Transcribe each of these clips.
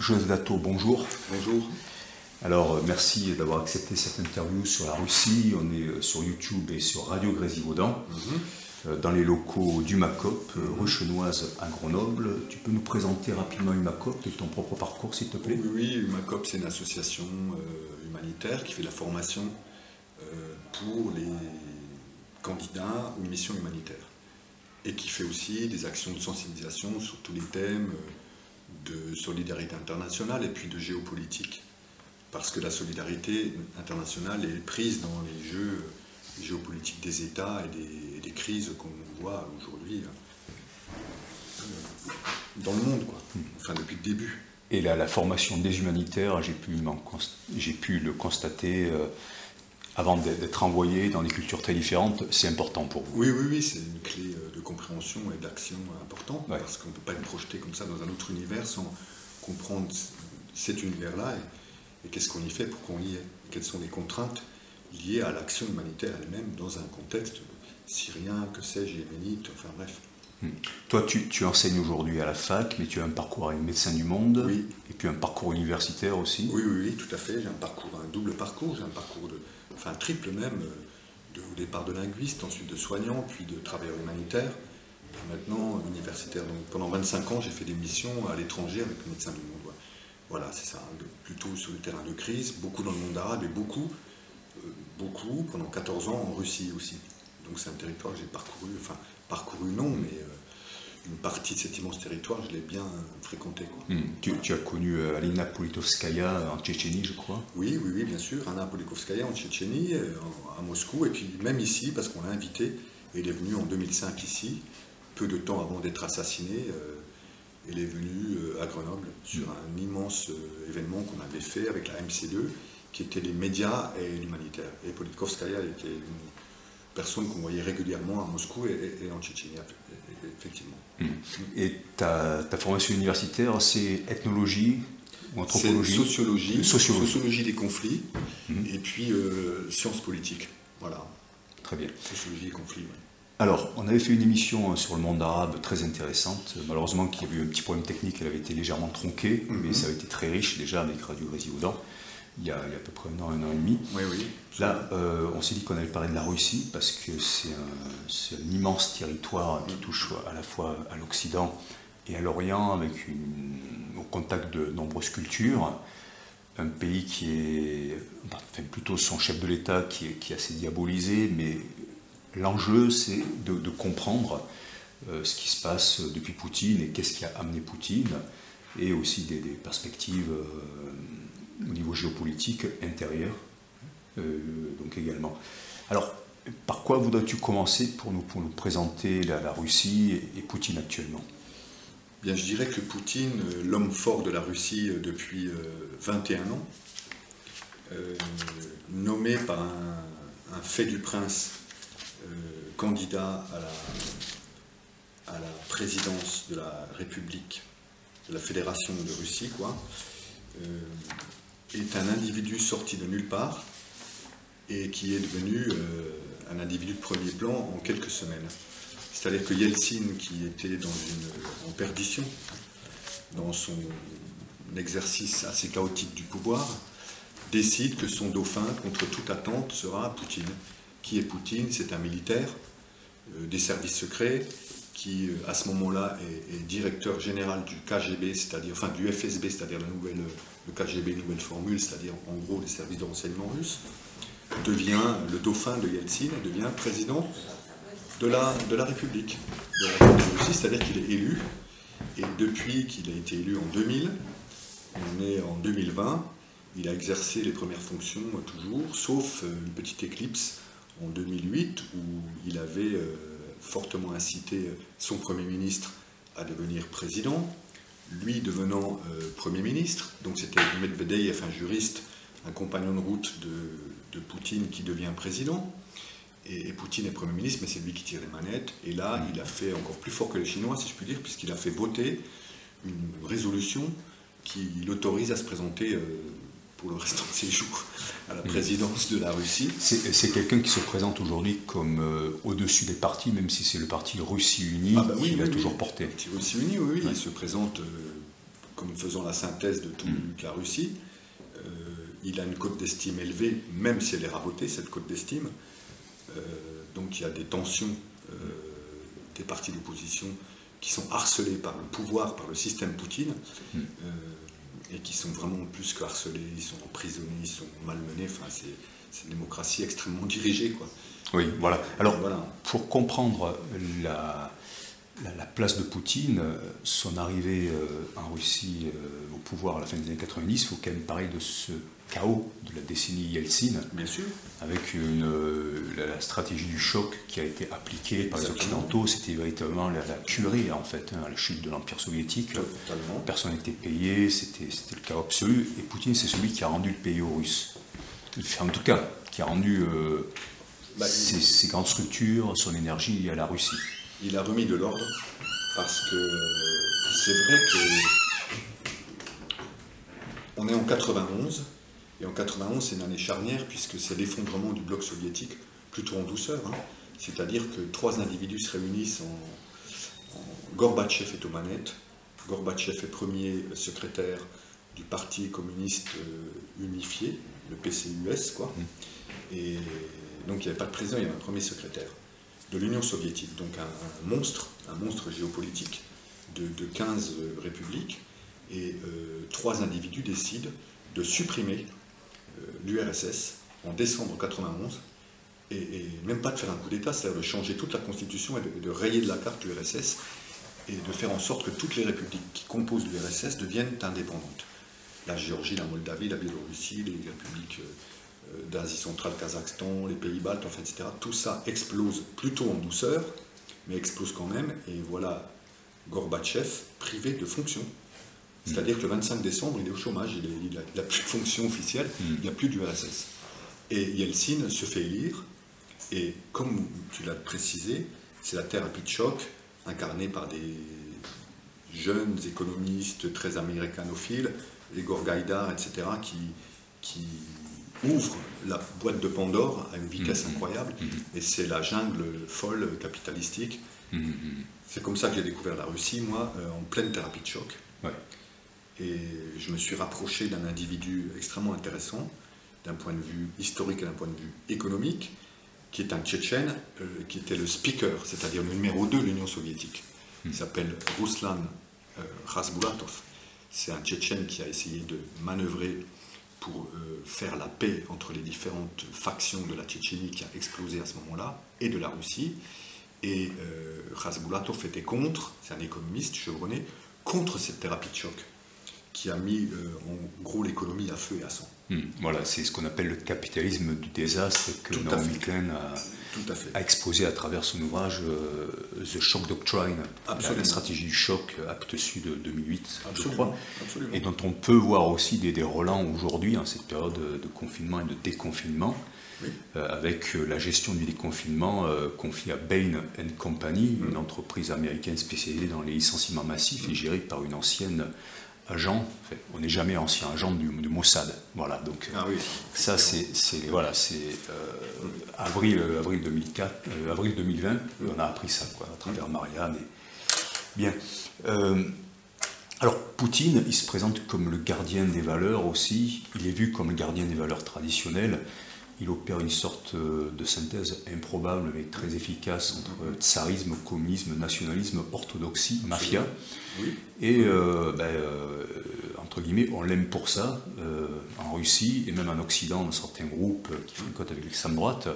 Joseph Dato, bonjour. Bonjour. Alors, merci d'avoir accepté cette interview sur la Russie. On est sur YouTube et sur Radio Grésivaudan, dans les locaux d'Humacoop, rue Chenoise à Grenoble. Tu peux nous présenter rapidement Humacoop et ton propre parcours, s'il te plaît? Oui, Humacoop, c'est une association humanitaire qui fait de la formation pour les candidats aux missions humanitaires et qui fait aussi des actions de sensibilisation sur tous les thèmes de solidarité internationale et puis de géopolitique. Parce que la solidarité internationale est prise dans les jeux géopolitiques des États et des crises qu'on voit aujourd'hui dans le monde, quoi. Enfin, depuis le début. Et là, la formation des humanitaires, j'ai pu le constater avant d'être envoyé dans des cultures très différentes, c'est important pour vous. Oui, c'est une clé de compréhension et d'action importante, parce qu'on ne peut pas être projeté comme ça dans un autre univers sans comprendre cet univers-là et qu'est-ce qu'on y fait pour qu'on y est, quelles sont les contraintes liées à l'action humanitaire elle-même dans un contexte syrien, que sais-je, yéménite, enfin bref. Toi, tu enseignes aujourd'hui à la fac, mais tu as un parcours avec Médecins du Monde, oui. Et puis un parcours universitaire aussi. Oui, tout à fait. J'ai un double parcours, j'ai un parcours un triple même, au départ de linguiste, ensuite de soignant, puis de travailleur humanitaire, et maintenant universitaire. Donc pendant 25 ans, j'ai fait des missions à l'étranger avec Médecins du Monde. Voilà, c'est ça, plutôt sur le terrain de crise, beaucoup dans le monde arabe et beaucoup, pendant 14 ans en Russie aussi. Donc c'est un territoire que j'ai parcouru non, mais une partie de cet immense territoire, je l'ai bien fréquenté, quoi. Tu as connu Alina Politkovskaya en Tchétchénie, je crois? Oui, bien sûr, Alina Politkovskaya en Tchétchénie, à Moscou, et puis même ici, parce qu'on l'a invitée, et elle est venue en 2005 ici, peu de temps avant d'être assassinée. Elle est venue à Grenoble sur un immense événement qu'on avait fait avec la MC2, qui était les médias et l'humanitaire. Et Politkovskaya était une personne qu'on voyait régulièrement à Moscou et en Tchétchénie, effectivement. Et ta formation universitaire, c'est ethnologie ou anthropologie? C'est sociologie des conflits, et puis sciences politiques. Voilà. Très bien. Sociologie des conflits, oui. Alors, on avait fait une émission sur le monde arabe très intéressante. Malheureusement, qu'il y avait eu un petit problème technique, elle avait été légèrement tronquée, mais ça avait été très riche déjà avec Radio Grésivaudan, il y a à peu près un an et demi. Oui. Là, on s'est dit qu'on allait parler de la Russie, parce que c'est un immense territoire qui touche à la fois à l'Occident et à l'Orient, avec au contact de nombreuses cultures. Un pays qui est, plutôt son chef de l'État qui est assez diabolisé, mais l'enjeu, c'est de comprendre ce qui se passe depuis Poutine et qu'est-ce qui a amené Poutine, et aussi des perspectives au niveau géopolitique intérieur, donc également. Alors, par quoi voudrais-tu commencer pour nous présenter la Russie et Poutine actuellement? Bien, je dirais que Poutine, l'homme fort de la Russie depuis 21 ans, nommé par un fait du prince, candidat à la présidence de la République, de la Fédération de Russie, est un individu sorti de nulle part et qui est devenu un individu de premier plan en quelques semaines. C'est-à-dire que Yeltsin, qui était en perdition dans son exercice assez chaotique du pouvoir, décide que son dauphin, contre toute attente, sera Poutine. Qui est Poutine? C'est un militaire des services secrets qui, à ce moment-là, est directeur général du KGB, du FSB, c'est-à-dire le KGB, nouvelle formule, c'est-à-dire en gros les services de renseignement russes, devient le dauphin de Yeltsin, devient président de la République de Russie, c'est-à-dire qu'il est élu, et depuis qu'il a été élu en 2000, on est en 2020, il a exercé les premières fonctions toujours, sauf une petite éclipse en 2008, où il avait fortement incité son Premier ministre à devenir président, lui devenant Premier ministre, donc c'était Medvedev, un juriste, un compagnon de route de Poutine qui devient président, et Poutine est Premier ministre, mais c'est lui qui tire les manettes, et là il a fait encore plus fort que les Chinois, si je puis dire, puisqu'il a fait voter une résolution qui l'autorise à se présenter pour le restant de ses jours à la présidence de la Russie. C'est quelqu'un qui se présente aujourd'hui comme au-dessus des partis, même si c'est le parti Russie Unie qu'il a toujours porté. Le parti Russie Unie, oui. Il se présente comme faisant la synthèse de toute la Russie. Il a une cote d'estime élevée, même si elle est rabotée, cette cote d'estime. Donc il y a des tensions des partis d'opposition qui sont harcelés par le pouvoir, par le système Poutine, et qui sont vraiment plus que harcelés, ils sont emprisonnés, ils sont malmenés. Enfin, c'est une démocratie extrêmement dirigée, quoi. Oui, voilà. Alors, voilà. pour comprendre la place de Poutine, son arrivée en Russie au pouvoir à la fin des années 90, il faut quand même parler de ce chaos de la décennie Yeltsin, Bien sûr, avec la stratégie du choc qui a été appliquée par les Occidentaux. C'était véritablement la tuerie, en fait, à la chute de l'Empire soviétique. totalement. Personne n'était payé, c'était le chaos absolu. Et Poutine, c'est celui qui a rendu le pays aux Russes. Enfin, en tout cas, qui a rendu ses grandes structures, son énergie à la Russie. Il a remis de l'ordre parce que c'est vrai que on est en 91 et en 91 c'est une année charnière puisque c'est l'effondrement du bloc soviétique plutôt en douceur, hein. C'est-à-dire que 3 individus se réunissent Gorbatchev est aux manettes. Gorbatchev est premier secrétaire du Parti communiste unifié, le PCUS, quoi. Et donc il n'y avait pas de président, il y avait un premier secrétaire de l'Union soviétique, donc un monstre géopolitique de 15 républiques, et 3 individus décident de supprimer l'URSS en décembre 91, et même pas de faire un coup d'État, c'est-à-dire de changer toute la constitution et de rayer de la carte l'URSS, et de faire en sorte que toutes les républiques qui composent l'URSS deviennent indépendantes. La Géorgie, la Moldavie, la Biélorussie, les républiques d'Asie centrale, Kazakhstan, les pays baltes, enfin, etc. Tout ça explose plutôt en douceur, mais explose quand même, et voilà Gorbatchev privé de fonction. C'est-à-dire que le 25 décembre, il est au chômage, il n'a plus de fonction officielle, il n'y a plus d'URSS. Et Yeltsin se fait élire, et comme tu l'as précisé, c'est la thérapie de choc, incarnée par des jeunes économistes très américanophiles, Igor Gaïdar, etc., qui ouvre la boîte de Pandore à une vitesse incroyable, et c'est la jungle folle capitalistique. C'est comme ça que j'ai découvert la Russie, moi, en pleine thérapie de choc. Ouais. Et je me suis rapproché d'un individu extrêmement intéressant, d'un point de vue historique et d'un point de vue économique, qui est un Tchétchène, qui était le speaker, c'est-à-dire le numéro 2 de l'Union soviétique. Il s'appelle Ruslan Khasbulatov. C'est un Tchétchène qui a essayé de manœuvrer pour faire la paix entre les différentes factions de la Tchétchénie qui a explosé à ce moment-là, et de la Russie. Et Khasbulatov était contre, c'est un économiste chevronné, contre cette thérapie de choc, qui a mis en gros l'économie à feu et à sang. Voilà, c'est ce qu'on appelle le capitalisme du désastre que Naomi Klein a exposé à travers son ouvrage The Shock Doctrine, la stratégie du choc, acte sud de 2008, je crois, et dont on peut voir aussi des relents aujourd'hui, en cette période de confinement et de déconfinement, avec la gestion du déconfinement confiée à Bain & Company, une entreprise américaine spécialisée dans les licenciements massifs et gérée par une ancienne agent, on n'est jamais ancien agent du Mossad, voilà, donc ça c'est avril 2020, on a appris ça, quoi, à travers Marianne. Bien. Alors Poutine, il se présente comme le gardien des valeurs aussi, il est vu comme le gardien des valeurs traditionnelles. Il opère une sorte de synthèse improbable mais très efficace entre tsarisme, communisme, nationalisme, orthodoxie, mafia. Et entre guillemets, on l'aime pour ça en Russie et même en Occident, dans certains groupes qui fréquentent avec l'extrême droite,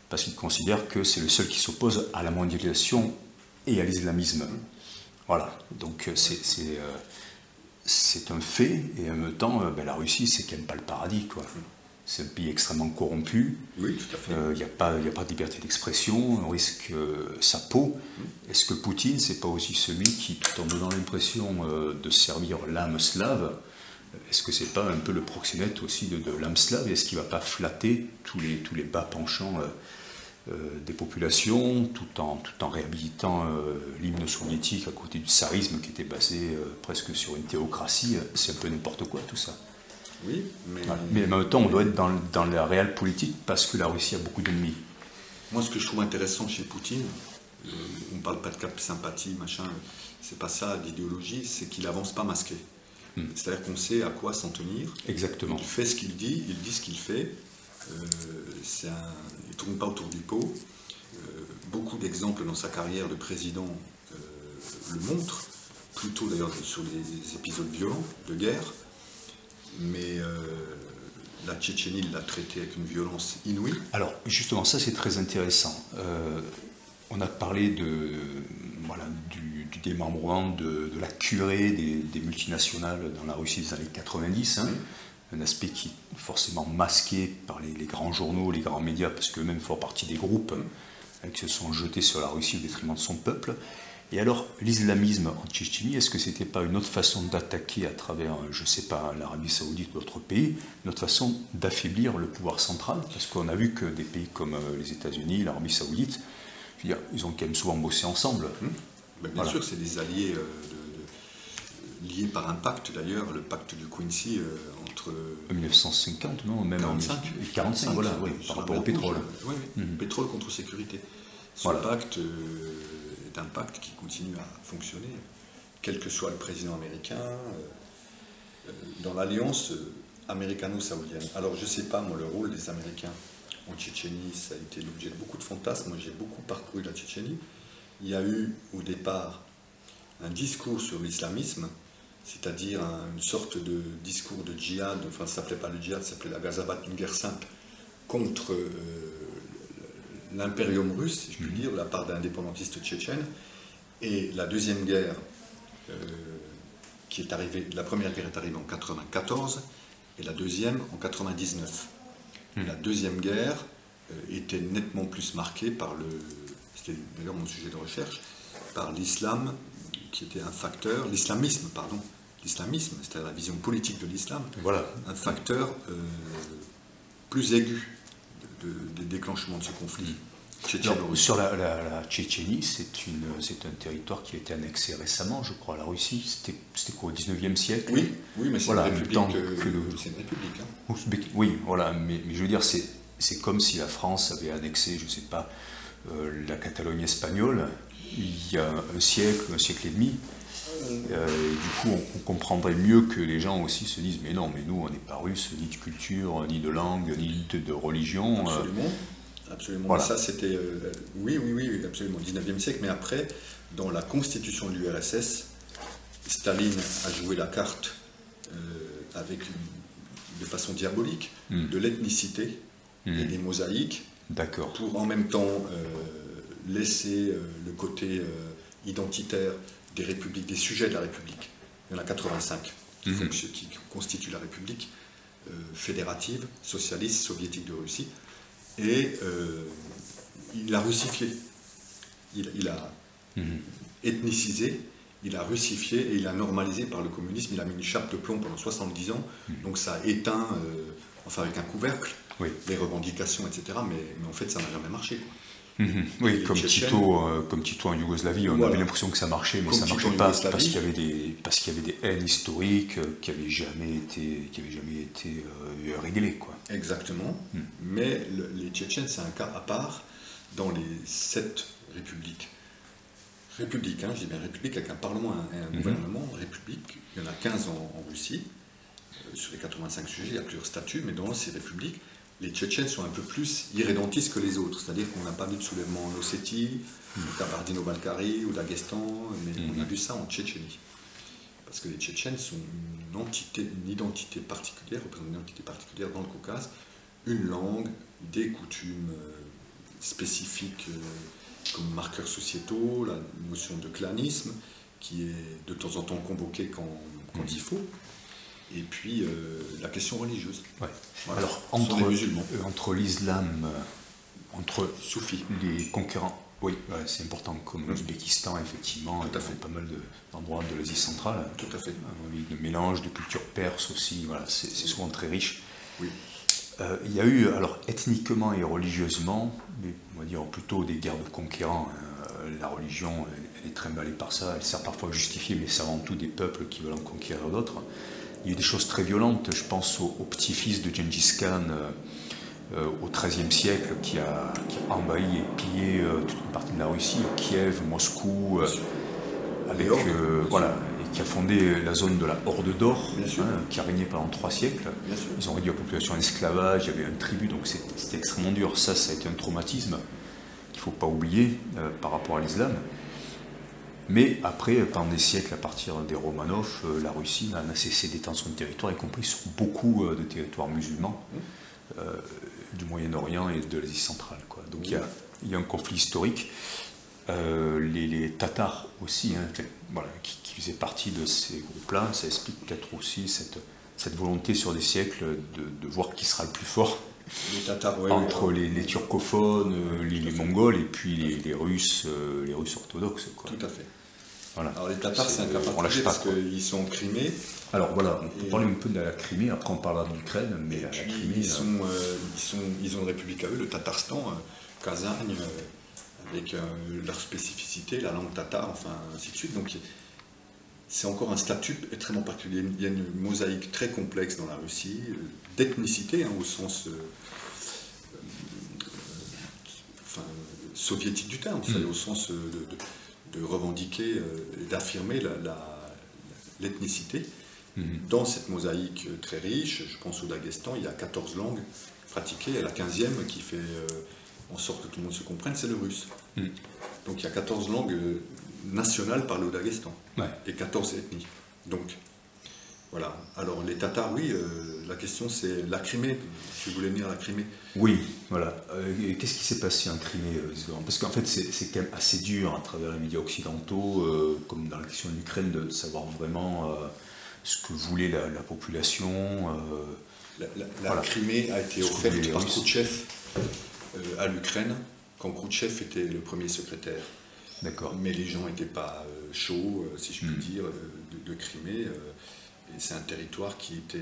parce qu'ils considèrent que c'est le seul qui s'oppose à la mondialisation et à l'islamisme. Voilà, donc c'est un fait, et en même temps, la Russie, c'est quand même pas le paradis, quoi. C'est un pays extrêmement corrompu. Oui, tout à fait. Il n'y a pas de liberté d'expression, on risque sa peau. Est-ce que Poutine, c'est pas aussi celui qui, tout en donnant l'impression de servir l'âme slave, est-ce que c'est pas un peu le proxénète aussi de l'âme slave? Est-ce qu'il ne va pas flatter tous les bas penchants des populations, tout en réhabilitant l'hymne soviétique à côté du tsarisme qui était basé presque sur une théocratie? C'est un peu n'importe quoi tout ça. Oui, mais en même temps, on doit être dans la réelle politique parce que la Russie a beaucoup d'ennemis. Moi, ce que je trouve intéressant chez Poutine, on ne parle pas de sympathie, machin, c'est pas ça, d'idéologie, c'est qu'il avance pas masqué. C'est-à-dire qu'on sait à quoi s'en tenir. Exactement. Il fait ce qu'il dit ce qu'il fait. Il ne tourne pas autour du pot. Beaucoup d'exemples dans sa carrière de président le montrent, plutôt d'ailleurs sur les épisodes violents de guerre. Mais la Tchétchénie l'a traité avec une violence inouïe. Alors justement, ça c'est très intéressant. On a parlé du démembrement de la curée des multinationales dans la Russie des années 90, hein, un aspect qui est forcément masqué par les grands journaux, les grands médias, parce qu'eux-mêmes font partie des groupes qui se sont jetés sur la Russie au détriment de son peuple. Et alors, l'islamisme en Tchétchénie, est-ce que c'était pas une autre façon d'attaquer à travers, je ne sais pas, l'Arabie Saoudite ou d'autres pays, une autre façon d'affaiblir le pouvoir central? Parce qu'on a vu que des pays comme les États-Unis, l'Arabie Saoudite, je veux dire, ils ont quand même souvent bossé ensemble. Bien sûr, c'est des alliés liés par un pacte d'ailleurs, le pacte de Quincy entre... 1950, non? Même 45. 45, voilà, oui, par rapport au pétrole. Oui, pétrole contre sécurité. Ce pacte est un pacte qui continue à fonctionner, quel que soit le président américain, dans l'alliance américano-saoudienne. Alors je ne sais pas, moi, le rôle des Américains en Tchétchénie, ça a été l'objet de beaucoup de fantasmes. Moi, j'ai beaucoup parcouru la Tchétchénie. Il y a eu, au départ, un discours sur l'islamisme, c'est-à-dire une sorte de discours de djihad, enfin, ça ne s'appelait pas le djihad, ça s'appelait la Gazabat, une guerre sainte, contre l'impérium russe, si je puis dire, de la part d'indépendantistes tchétchènes. Et la deuxième guerre, qui est arrivée, la première guerre est arrivée en 1994, et la deuxième en 1999. La deuxième guerre était nettement plus marquée par c'était d'ailleurs mon sujet de recherche, par l'islam, qui était un facteur, l'islamisme, c'est-à-dire la vision politique de l'islam, un facteur plus aigu des déclenchements de ce conflit. Sur la Tchétchénie, c'est un territoire qui a été annexé récemment, je crois, à la Russie. C'était quoi, au 19e siècle? Oui, mais c'est une république. C'est une république. Oui, voilà, mais je veux dire, c'est comme si la France avait annexé, je ne sais pas, la Catalogne espagnole, il y a un siècle et demi. Du coup, on comprendrait mieux que les gens aussi se disent, mais non, mais nous, on n'est pas russes, ni de culture, ni de langue, ni de religion. Absolument. Voilà. Ça, c'était... oui, absolument, 19e siècle. Mais après, dans la constitution de l'URSS, Staline a joué la carte de façon diabolique de l'ethnicité et des mosaïques, pour en même temps laisser le côté identitaire des républiques, des sujets de la République. Il y en a 85 qui constituent la République fédérative, socialiste, soviétique de Russie. Et il a russifié, il a ethnicisé, il a russifié et il a normalisé par le communisme. Il a mis une chape de plomb pendant 70 ans, donc ça a éteint, enfin avec un couvercle, les revendications, etc. Mais en fait, ça n'a jamais marché, quoi. Oui, comme Tito en Yougoslavie, on avait l'impression que ça marchait, mais ça ne marchait pas parce qu'il y avait des haines historiques qui n'avaient jamais été réglées, quoi. Exactement. Mais les Tchétchènes, c'est un cas à part dans les 7 républiques. République, je dis bien république avec un parlement et un gouvernement. République, il y en a 15 en Russie. Sur les 85 sujets, il y a plusieurs statuts, mais dans ces républiques, les Tchétchènes sont un peu plus irrédentistes que les autres. C'est-à-dire qu'on n'a pas vu de soulèvement en Ossétie, au Kabardino-Balkarie ou d'Aghestan, mais on a vu ça en Tchétchénie. Parce que les Tchétchènes sont une identité particulière, représentent une identité particulière dans le Caucase, une langue, des coutumes spécifiques comme marqueurs sociétaux, la notion de clanisme, qui est de temps en temps convoquée quand il faut. Et puis la question religieuse. Ouais. Voilà. Alors, entre l'islam, entre soufis, les concurrents, oui, c'est important, comme l'Ouzbékistan, effectivement, il y a pas mal d'endroits de l'Asie centrale. Tout à fait. De mélange de culture perse aussi, voilà, c'est souvent très riche. Oui. Il y a eu, alors ethniquement et religieusement, mais on va dire plutôt des guerres de conquérants. La religion, elle est trimballée par ça, elle sert parfois à justifier, mais c'est avant tout des peuples qui veulent en conquérir d'autres. Il y a eu des choses très violentes, je pense au petit-fils de Gengis Khan au XIIIe siècle qui a envahi et pillé toute une partie de la Russie, Kiev, Moscou, avec, voilà, et qui a fondé la zone de la Horde d'Or, Bien sûr. qui a régné pendant 3 siècles. Bien sûr. Ils ont réduit la population en esclavage, il y avait un tribut, donc c'était extrêmement dur. Ça a été un traumatisme qu'il ne faut pas oublier par rapport à l'islam. Mais après, pendant des siècles, à partir des Romanov, la Russie n'a cessé d'étendre son territoire, y compris sur beaucoup de territoires musulmans, du Moyen-Orient et de l'Asie centrale, quoi. Donc il y a un conflit historique. Les Tatars aussi, voilà, qui faisaient partie de ces groupes-là, ça explique peut-être aussi cette volonté sur des siècles de voir qui sera le plus fort Les Tatars, entre les turcophones, les Mongols et puis les Russes orthodoxes, quoi. Tout à fait. Voilà. Alors les Tatars, c'est un cas particulier parce qu'ils sont en Crimée. Alors voilà, on peut parler un peu de la Crimée, après on parlera de l'Ukraine, mais la Crimée... Ils ont une république à eux, le Tatarstan, Kazagne, avec leur spécificité, la langue tatar, enfin ainsi de suite. Donc c'est encore un statut extrêmement particulier. Il y a une mosaïque très complexe dans la Russie, d'ethnicité, au sens soviétique du terme, au sens de revendiquer et d'affirmer l'ethnicité. Dans cette mosaïque très riche, je pense au Daghestan, il y a 14 langues pratiquées, et la 15e qui fait en sorte que tout le monde se comprenne, c'est le russe. Donc il y a 14 langues nationales parlées au Daghestan, et 14 ethnies. Donc voilà. Alors les Tatars, oui, la question c'est la Crimée. Tu voulais venir à la Crimée? Oui, voilà. Qu'est-ce qui s'est passé en Crimée, parce qu'en fait c'est quand même assez dur à travers les médias occidentaux, comme dans la question de l'Ukraine, de savoir vraiment ce que voulait la population. La Crimée a été offerte par Khrouchtchev à l'Ukraine, quand Khrouchtchev était le premier secrétaire. D'accord. Mais les gens n'étaient pas chauds, si je puis dire, de Crimée. Et c'est un territoire qui était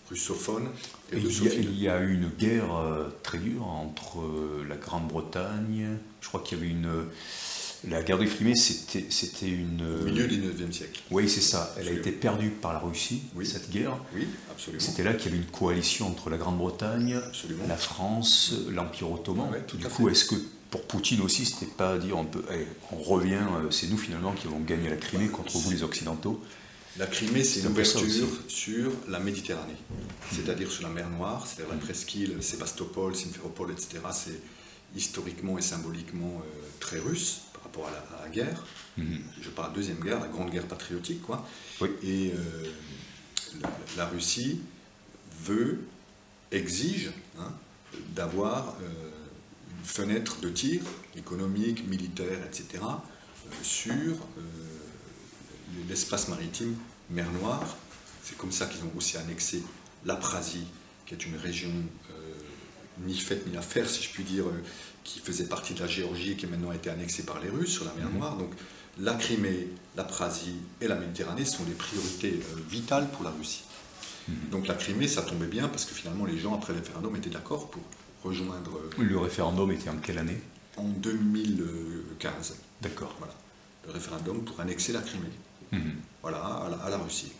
russophone et russophile. Il y a eu une guerre très dure entre la Grande-Bretagne. Je crois qu'il y avait la guerre de Crimée, c'était une... Au milieu du XIXe siècle. Oui, c'est ça. Elle a été perdue par la Russie, cette guerre. Oui, absolument. C'était là qu'il y avait une coalition entre la Grande-Bretagne, la France, l'Empire ottoman. Du coup, est-ce que pour Poutine aussi, c'était pas dire on revient, c'est nous finalement qui avons gagné la Crimée contre vous les Occidentaux? La Crimée, c'est une ouverture sur la Méditerranée, c'est-à-dire sur la mer Noire, c'est la presqu'île, Sébastopol, Simferopol, etc. C'est historiquement et symboliquement très russe par rapport à la guerre. Je parle de la Deuxième Guerre, la Grande Guerre patriotique, quoi. Oui. Et la Russie exige d'avoir une fenêtre de tir économique, militaire, etc. Sur l'espace maritime mer Noire. C'est comme ça qu'ils ont aussi annexé l'Abkhazie, qui est une région ni faite ni à faire, si je puis dire, qui faisait partie de la Géorgie et qui maintenant a été annexée par les Russes sur la mer Noire. Donc la Crimée, l'Abkhazie et la Méditerranée sont des priorités vitales pour la Russie. Donc la Crimée, ça tombait bien parce que finalement les gens, après le référendum, étaient d'accord pour rejoindre... Le référendum était en quelle année? En 2015. D'accord. Voilà. Le référendum pour annexer la Crimée. Voilà, à la Russie.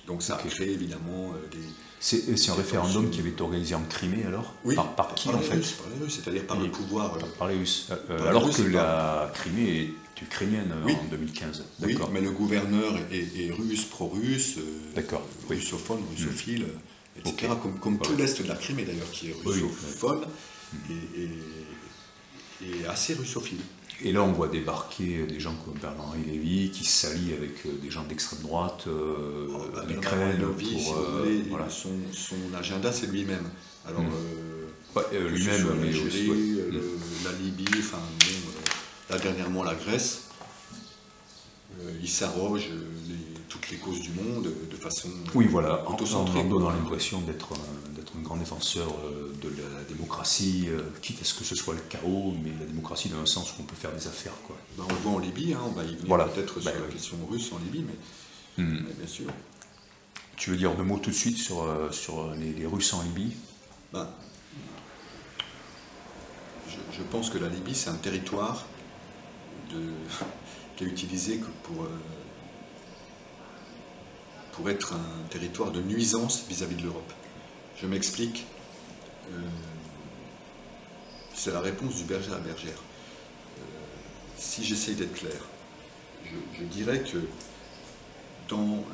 Donc ça a créé évidemment des... C'est un référendum qui avait été organisé en Crimée alors? Oui, par qui en fait? Par les Russes, c'est-à-dire par le pouvoir... Par les Russes. Alors que la Crimée est ukrainienne en 2015. Oui, mais le gouverneur est russe, pro-russe, russophone, russophile, etc. Comme tout l'Est de la Crimée d'ailleurs, qui est russophone et assez russophile. Et là, on voit débarquer des gens comme Bernard-Henri Lévy qui s'allient avec des gens d'extrême droite en Ukraine. Voilà. Son agenda, c'est lui-même. Alors, lui-même, mais aussi la Libye, enfin, là dernièrement la Grèce, il s'arroge toutes les causes du monde de façon auto-centrée. En donnant l'impression d'être un grand défenseur de la démocratie, quitte à ce que ce soit le chaos, mais la démocratie dans un sens où on peut faire des affaires. Quoi. On le voit en Libye, on va y venir peut-être sur la question russe en Libye, mais bien sûr. Tu veux dire deux mots tout de suite sur les Russes en Libye? Je pense que la Libye, c'est un territoire qui est utilisé pour être un territoire de nuisance vis-à-vis de l'Europe. Je m'explique. C'est la réponse du berger à la bergère. Si j'essaye d'être clair, je dirais que dans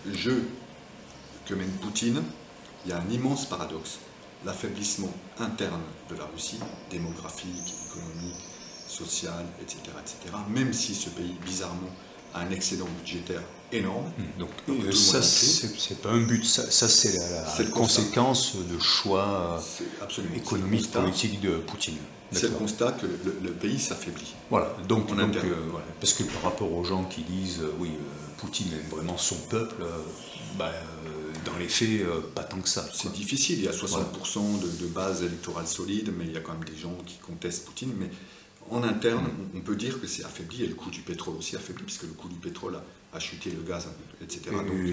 le jeu que mène Poutine, il y a un immense paradoxe. L'affaiblissement interne de la Russie, démographique, économique, social, etc., etc., même si ce pays, bizarrement, a un excédent budgétaire énorme. Donc ça, c'est pas un but, ça c'est la conséquence de choix économiques, politiques de Poutine. C'est le constat que le pays s'affaiblit. Voilà, donc voilà, parce que par rapport aux gens qui disent oui, Poutine aime vraiment son peuple, dans les faits, pas tant que ça. C'est difficile, il y a 60% de base électorale solide, mais il y a quand même des gens qui contestent Poutine. Mais en interne, on peut dire que c'est affaibli, et le coût du pétrole aussi affaibli, puisque le coût du pétrole a chuté, le gaz, etc.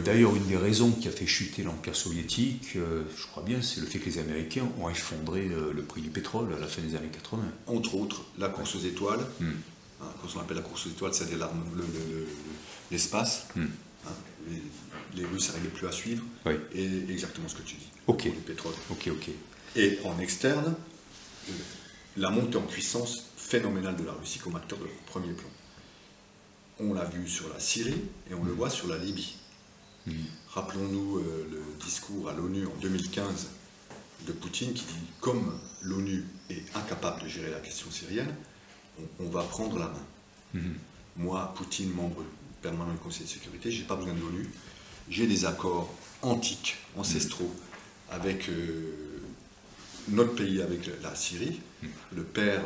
D'ailleurs, une des raisons qui a fait chuter l'Empire soviétique, je crois bien, c'est le fait que les Américains ont effondré le prix du pétrole à la fin des années 80. Entre autres, la course aux étoiles, quand on appelle la course aux étoiles, c'est l'espace. Les Russes n'arrivaient plus à suivre, et exactement ce que tu dis, le pétrole. Ok. Et en externe, la montée en puissance phénoménale de la Russie comme acteur de premier plan. On l'a vu sur la Syrie et on le voit sur la Libye. Rappelons-nous le discours à l'ONU en 2015 de Poutine qui dit « Comme l'ONU est incapable de gérer la question syrienne, on va prendre la main. Moi, Poutine, membre permanent du Conseil de sécurité, je n'ai pas besoin de l'ONU. J'ai des accords antiques, ancestraux, avec notre pays, avec la Syrie. Le père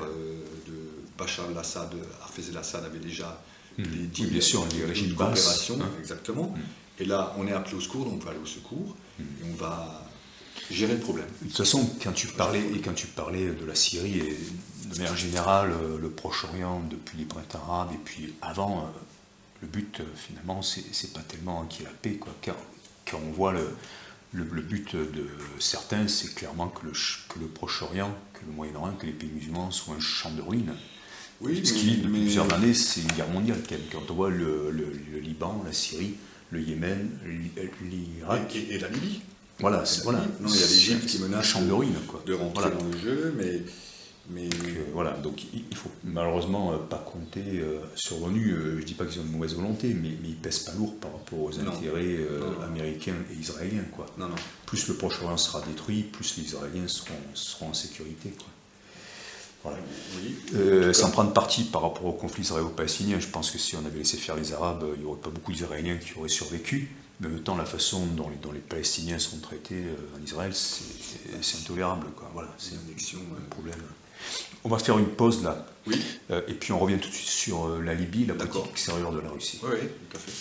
de Bachar al-Assad, Hafez al-Assad, avait déjà des deals, bien sûr, les régimes de coopération, exactement. Et là, on est appelé au secours, donc on va aller au secours, et on va gérer le problème. De toute façon, quand tu parlais de la Syrie et de manière générale, le Proche-Orient depuis les printemps arabes et puis avant, le but finalement, c'est pas tellement qu'il y ait la paix, quoi. Quand on voit le but de certains, c'est clairement que le Proche-Orient, que le Moyen-Orient, que les pays musulmans soient un champ de ruines. Oui, ce qui, depuis plusieurs années, c'est une guerre mondiale. Quand on voit le Liban, la Syrie, le Yémen, l'Irak. Et la Libye. Voilà, Non, il y a l'Égypte qui menace champ de ruines, quoi. De rentrer dans le jeu, mais donc il ne faut malheureusement pas compter sur l'ONU. Je ne dis pas qu'ils ont une mauvaise volonté, mais ils ne pèsent pas lourd par rapport aux intérêts américains et israéliens, quoi. Non. Plus le Proche-Orient sera détruit, plus les Israéliens seront en sécurité, quoi. Voilà. Oui, sans prendre parti par rapport au conflit israélo-palestinien, je pense que si on avait laissé faire les Arabes, il n'y aurait pas beaucoup d'Israéliens qui auraient survécu. Mais en même temps, la façon dont les Palestiniens sont traités en Israël, c'est intolérable, quoi. Voilà, c'est un problème. On va faire une pause là, oui. Et puis on revient tout de suite sur la Libye, la politique extérieure de la Russie. Oui, tout à fait.